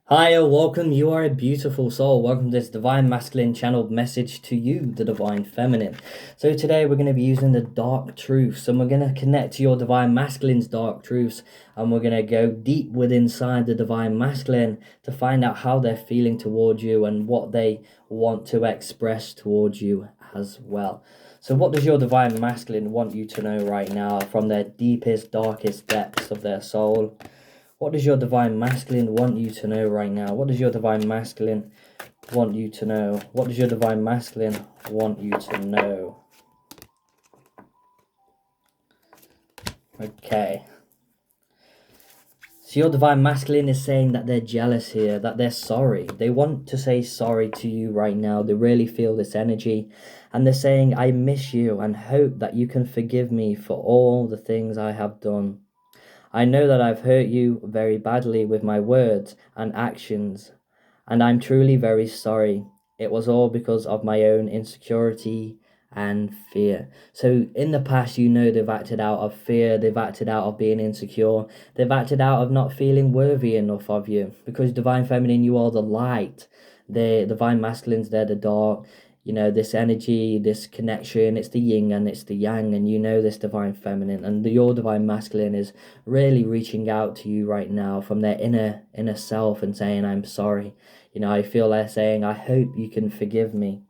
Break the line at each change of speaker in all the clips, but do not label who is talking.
Hi, welcome. You are a beautiful soul. Welcome to this Divine Masculine channeled message to you, the Divine Feminine. So today we're going to be using the dark truths, and we're going to connect to your Divine Masculine's dark truths, and we're going to go deep within inside the Divine Masculine to find out how they're feeling towards you and what they want to express towards you as well. So what does your Divine Masculine want you to know right now from their deepest, darkest depths of their soul? What does your Divine Masculine want you to know right now? What does your Divine Masculine want you to know? What does your Divine Masculine want you to know? Okay. So your Divine Masculine is saying that they're jealous here, that they're sorry. They want to say sorry to you right now. They really feel this energy. And they're saying, I miss you and hope that you can forgive me for all the things I have done. I know that I've hurt you very badly with my words and actions, and I'm truly very sorry. It was all because of my own insecurity and fear. So in the past, they've acted out of fear, they've acted out of being insecure, they've acted out of not feeling worthy enough of you, because Divine Feminine, you are the light. The Divine Masculines, they're the dark. This energy, this connection, it's the yin and it's the yang, and this Divine Feminine, and your Divine Masculine is really reaching out to you right now from their inner self and saying, I'm sorry. I feel they're saying, I hope you can forgive me.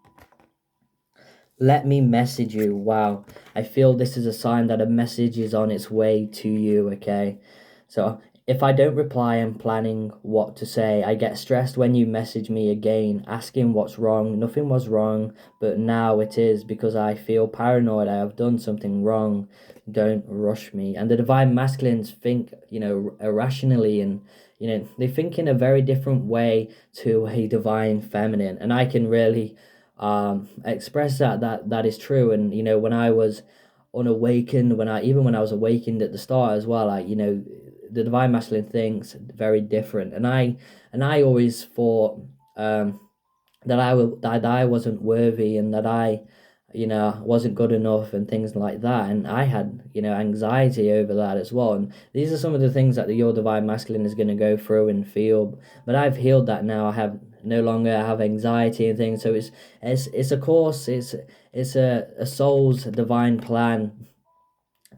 Let me message you. Wow. I feel this is a sign that a message is on its way to you, okay? So if I don't reply, I'm planning what to say. I get stressed when you message me again, asking what's wrong. Nothing was wrong, but now it is because I feel paranoid. I have done something wrong. Don't rush me. And the Divine Masculines think, irrationally, and they think in a very different way to a Divine Feminine. And I can really express that is true. And when I was unawakened, when I was awakened at the start as well, the Divine Masculine thinks very different, and I always thought that I wasn't worthy, and that I wasn't good enough and things like that, and I had anxiety over that as well. And these are some of the things that your Divine Masculine is going to go through and feel, but I've healed that now. I have no longer have anxiety and things. So it's a course, it's a soul's divine plan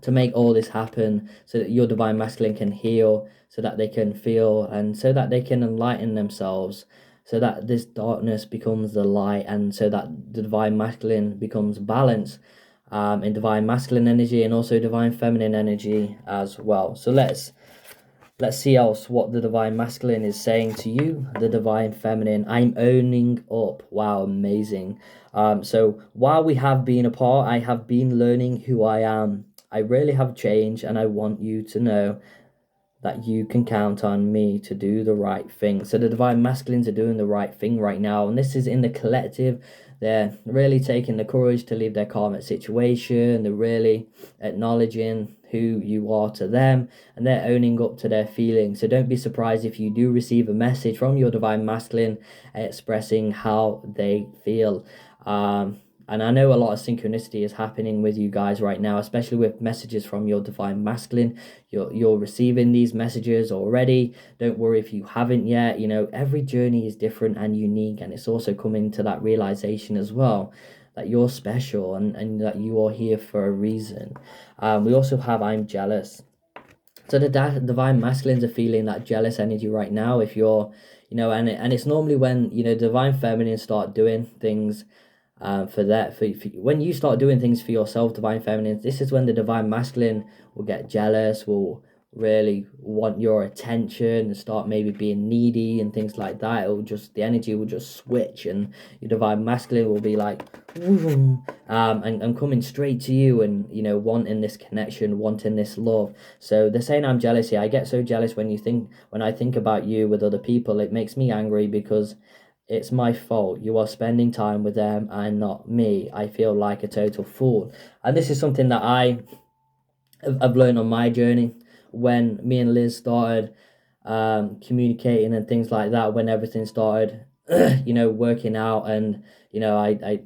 to make all this happen, so that your Divine Masculine can heal, so that they can feel, and so that they can enlighten themselves, so that this darkness becomes the light, and so that the Divine Masculine becomes balance in Divine Masculine energy and also Divine Feminine energy as well. So let's see else what the Divine Masculine is saying to you, the Divine Feminine. I'm owning up. Wow, amazing. So while we have been apart, I have been learning who I am. I really have changed, and I want you to know that you can count on me to do the right thing. So the Divine Masculines are doing the right thing right now, and this is in the collective. They're really taking the courage to leave their karmic situation. They're really acknowledging who you are to them, and they're owning up to their feelings. So don't be surprised if you do receive a message from your Divine Masculine expressing how they feel. And I know a lot of synchronicity is happening with you guys right now, especially with messages from your Divine Masculine. You're receiving these messages already. Don't worry if you haven't yet. Every journey is different and unique, and it's also coming to that realization as well, that you're special, and that you are here for a reason. We also have I'm jealous. So the Divine Masculines are feeling that jealous energy right now. If you're, and it's normally when, Divine Feminines start doing things for when you start doing things for yourself, Divine Feminine, this is when the Divine Masculine will get jealous, will really want your attention and start maybe being needy and things like that. The energy will just switch, and your Divine Masculine will be like and coming straight to you, and wanting this connection, wanting this love. So they're saying, I'm jealous here. I get so jealous when I think about you with other people. It makes me angry because it's my fault. You are spending time with them and not me. I feel like a total fool. And this is something that I've learned on my journey, when me and Liz started communicating and things like that, when everything started working out, and I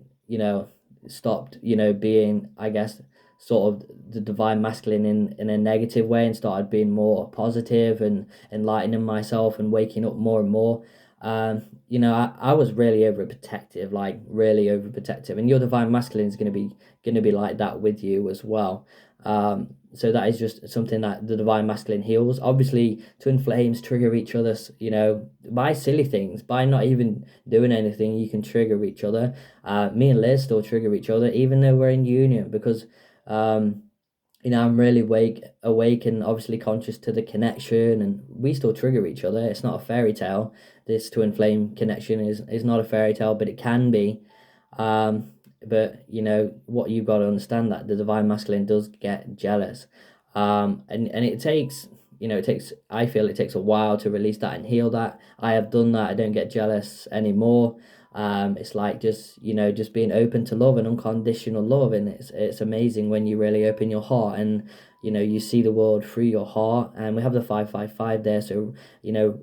stopped being, I guess, sort of the divine masculine in a negative way and started being more positive and enlightening myself and waking up more and more. I was really overprotective, like really overprotective, and your divine masculine is going to be like that with you as well. So that is just something that the divine masculine heals. Obviously, twin flames trigger each other, by silly things, by not even doing anything, you can trigger each other. Me and Liz still trigger each other, even though we're in union, because um, I'm really awake and obviously conscious to the connection, and we still trigger each other. It's not a fairy tale. This twin flame connection is not a fairy tale, but it can be. But what you've got to understand, that the divine masculine does get jealous, and it takes I feel it takes a while to release that and heal that. I have done that. I don't get jealous anymore. It's like just being open to love and unconditional love, and it's amazing when you really open your heart and you see the world through your heart. And we have the 555 there, so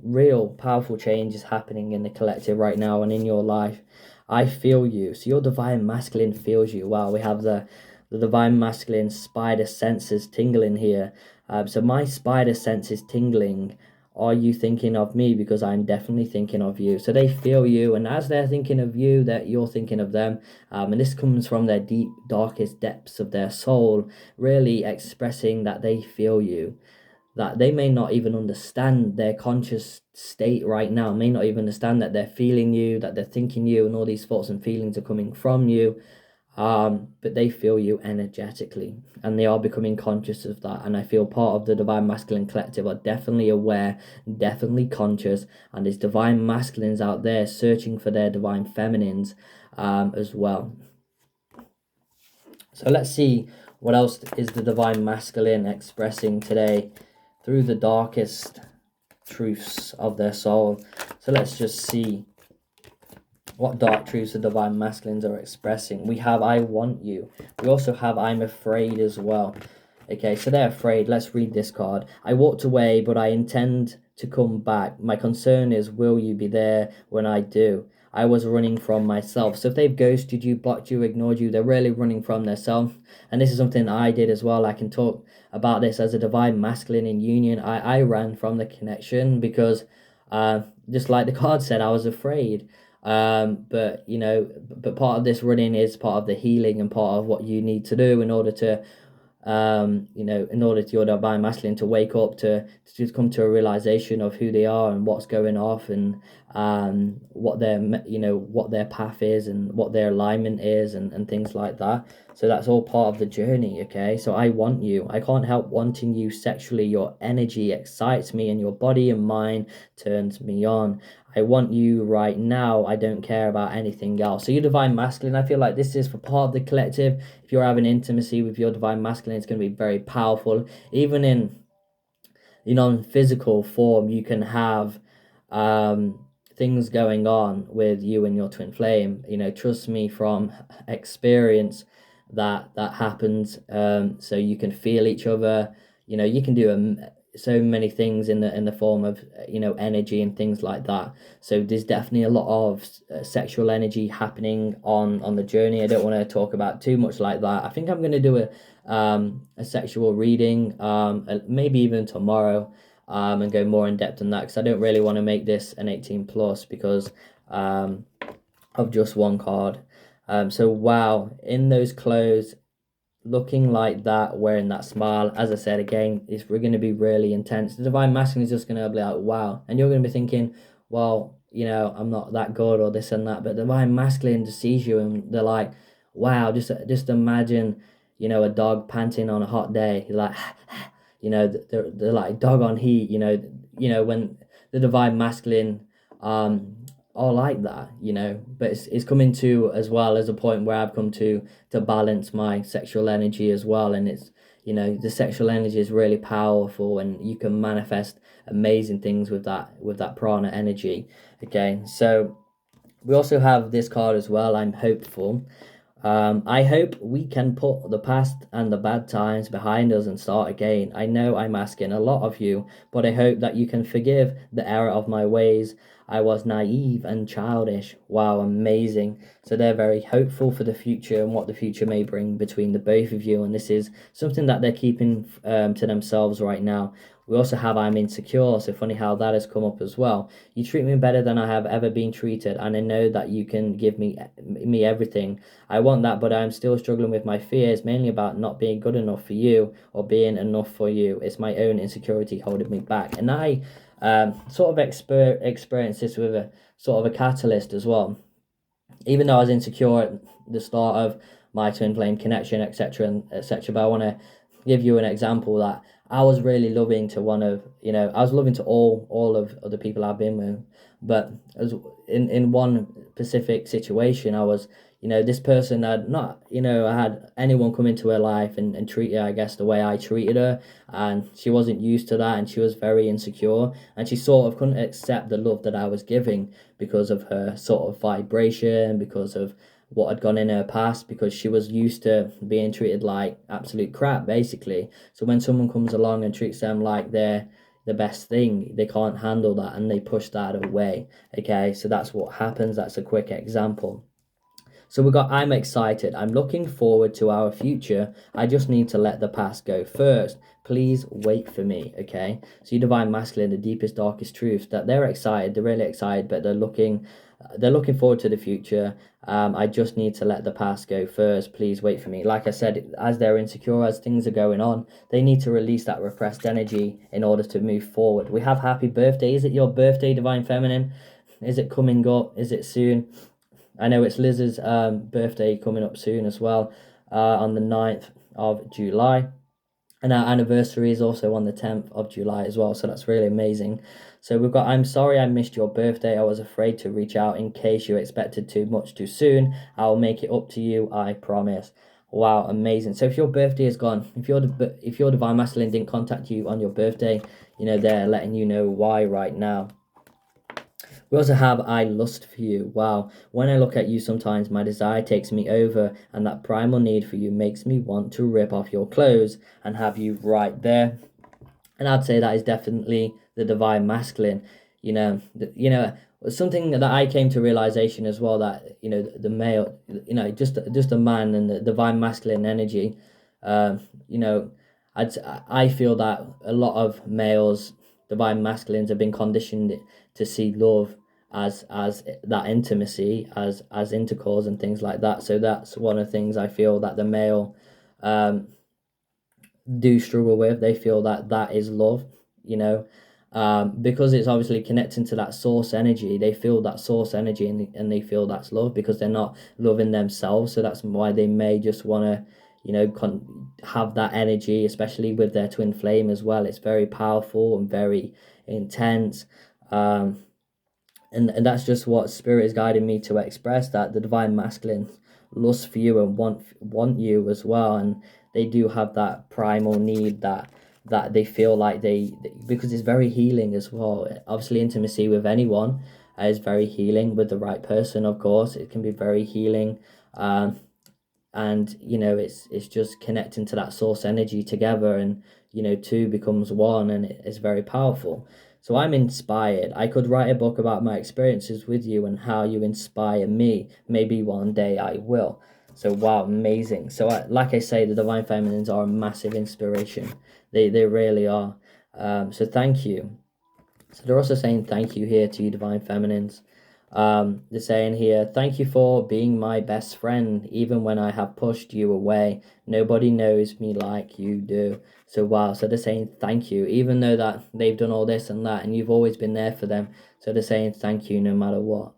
real powerful change is happening in the collective right now and in your life. I feel you. So your divine masculine feels you. Wow, we have the divine masculine spider senses tingling here. So my spider sense is tingling. Are you thinking of me? Because I'm definitely thinking of you. So they feel you, and as they're thinking of you, that you're thinking of them. And this comes from their deep, darkest depths of their soul, really expressing that they feel you, that they may not even understand their conscious state right now, may not even understand that they're feeling you, that they're thinking you, and all these thoughts and feelings are coming from you. But they feel you energetically, and they are becoming conscious of that. And I feel part of the divine masculine collective are definitely aware, definitely conscious, and there's divine masculines out there searching for their divine feminines as well. So let's see what else is the divine masculine expressing today through the darkest truths of their soul. So let's just see what dark truths the divine masculines are expressing. We have I want you. We also have I'm afraid as well. Okay, so they're afraid. Let's read this card. I walked away, but I intend to come back. My concern is, will you be there when I do? I was running from myself. So if they've ghosted you, blocked you, ignored you, they're really running from themselves. And this is something I did as well. I can talk about this as a divine masculine in union. I ran from the connection because just like the card said, I was afraid. But part of this running is part of the healing and part of what you need to do in order to in order to your divine masculine to wake up, to just come to a realization of who they are and what's going off, and what their path is and what their alignment is, and things like that. So that's all part of the journey. Okay, so I want you. I can't help wanting you sexually. Your energy excites me, and your body and mind turns me on. I want you right now. I don't care about anything else. So your divine masculine, I feel like this is for part of the collective. If you're having intimacy with your divine masculine, it's going to be very powerful. Even in physical form, you can have things going on with you and your twin flame. Trust me from experience that happens. So you can feel each other. You can do so many things in the form of energy and things like that. So there's definitely a lot of sexual energy happening on the journey. I don't want to talk about too much like that. I think I'm going to do a sexual reading maybe even tomorrow, and go more in depth on that, because I don't really want to make this an 18 plus because of just one card. So wow, in those clothes, looking like that, wearing that smile, as I said again, we're going to be really intense. The divine masculine is just going to be like, wow. And you're going to be thinking, well, I'm not that good or this and that. But the divine masculine just sees you and they're like, wow, just imagine, a dog panting on a hot day. Like, they're like dog on heat, when the divine masculine are like that, but it's coming to as well as a point where I've come to balance my sexual energy as well. And it's the sexual energy is really powerful, and you can manifest amazing things with that prana energy. Okay, so we also have this card as well. I'm hopeful. I hope we can put the past and the bad times behind us and start again. I know I'm asking a lot of you, but I hope that you can forgive the error of my ways. I was naive and childish. Wow, amazing. So they're very hopeful for the future and what the future may bring between the both of you. And this is something that they're keeping to themselves right now. We also have I'm insecure. So funny how that has come up as well. You treat me better than I have ever been treated, and I know that you can give me everything. I want that, but I'm still struggling with my fears, mainly about not being good enough for you or being enough for you. It's my own insecurity holding me back. And I sort of experienced this with a sort of a catalyst as well. Even though I was insecure at the start of my twin flame connection, etc., and etc., but I want to give you an example that I was really loving to I was loving to all of the people I've been with, but as in one specific situation, I was, this person had not, I had anyone come into her life and treat her, I guess, the way I treated her, and she wasn't used to that, and she was very insecure, and she sort of couldn't accept the love that I was giving because of her sort of vibration, because of what had gone in her past, because she was used to being treated like absolute crap, basically. So when someone comes along and treats them like they're the best thing, they can't handle that and they push that away. Okay, so that's what happens. That's a quick example. So we got I'm excited. I'm looking forward to our future. I just need to let the past go first. Please wait for me, okay? So you divine masculine, the deepest, darkest truth, that they're excited, they're really excited, but they're looking forward to the future. I just need to let the past go first. Please wait for me. Like I said, as they're insecure, as things are going on, they need to release that repressed energy in order to move forward. We have happy birthday. Is it your birthday, divine feminine? Is it coming up? Is it soon? I know it's Liz's birthday coming up soon as well, on the 9th of July. And our anniversary is also on the 10th of July as well. So that's really amazing. So we've got, I'm sorry I missed your birthday. I was afraid to reach out in case you expected too much too soon. I'll make it up to you, I promise. Wow, amazing. So if your birthday is gone, if your divine masculine didn't contact you on your birthday, they're letting you know why right now. We also have I lust for you. Wow. When I look at you sometimes my desire takes me over, and that primal need for you makes me want to rip off your clothes and have you right there. And I'd say that is definitely the divine masculine. Something that I came to realization as well, that the male, just a man and the divine masculine energy. I feel that a lot of males, divine masculines, have been conditioned to see love as that intimacy, as intercourse and things like that. So that's one of the things I feel that the male do struggle with. They feel that is love, because it's obviously connecting to that source energy. They feel that source energy, and they feel that's love because they're not loving themselves. So that's why they may just want to have that energy, especially with their twin flame as well. It's very powerful and very intense, and that's just what spirit is guiding me to express, that the divine masculine lust for you and want you as well, and they do have that primal need that they feel like because it's very healing as well. Obviously intimacy with anyone is very healing. With the right person, of course, it can be very healing. And it's just connecting to that source energy together, and two becomes one, and it's very powerful. So I'm inspired. I could write a book about my experiences with you and how you inspire me. Maybe one day I will. So wow, amazing. So like I say, the divine feminines are a massive inspiration. They really are. So thank you. So they're also saying thank you here to you, divine feminines. They're saying here, thank you for being my best friend, even when I have pushed you away. Nobody knows me like you do. So wow, so they're saying thank you, even though that they've done all this and that, and you've always been there for them. So they're saying thank you no matter what.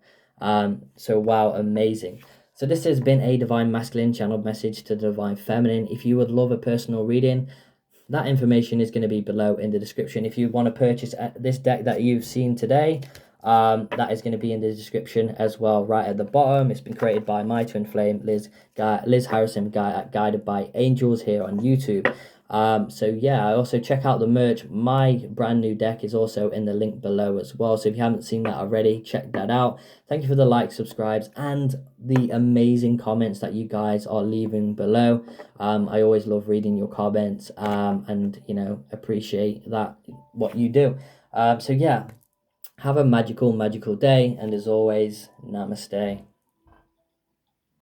So wow, amazing. So this has been a Divine Masculine channeled message to the Divine Feminine. If you would love a personal reading, that information is going to be below in the description. If you want to purchase this deck that you've seen today, that is going to be in the description as well, right at the bottom. It's been created by my twin flame, Liz Harrison, guided by angels, here on YouTube. So yeah, I also check out the merch. My brand new deck is also in the link below as well. So if you haven't seen that already, check that out. Thank you for the likes, subscribes, and the amazing comments that you guys are leaving below. I always love reading your comments, and appreciate that what you do. So yeah. Have a magical, magical day, and as always, namaste.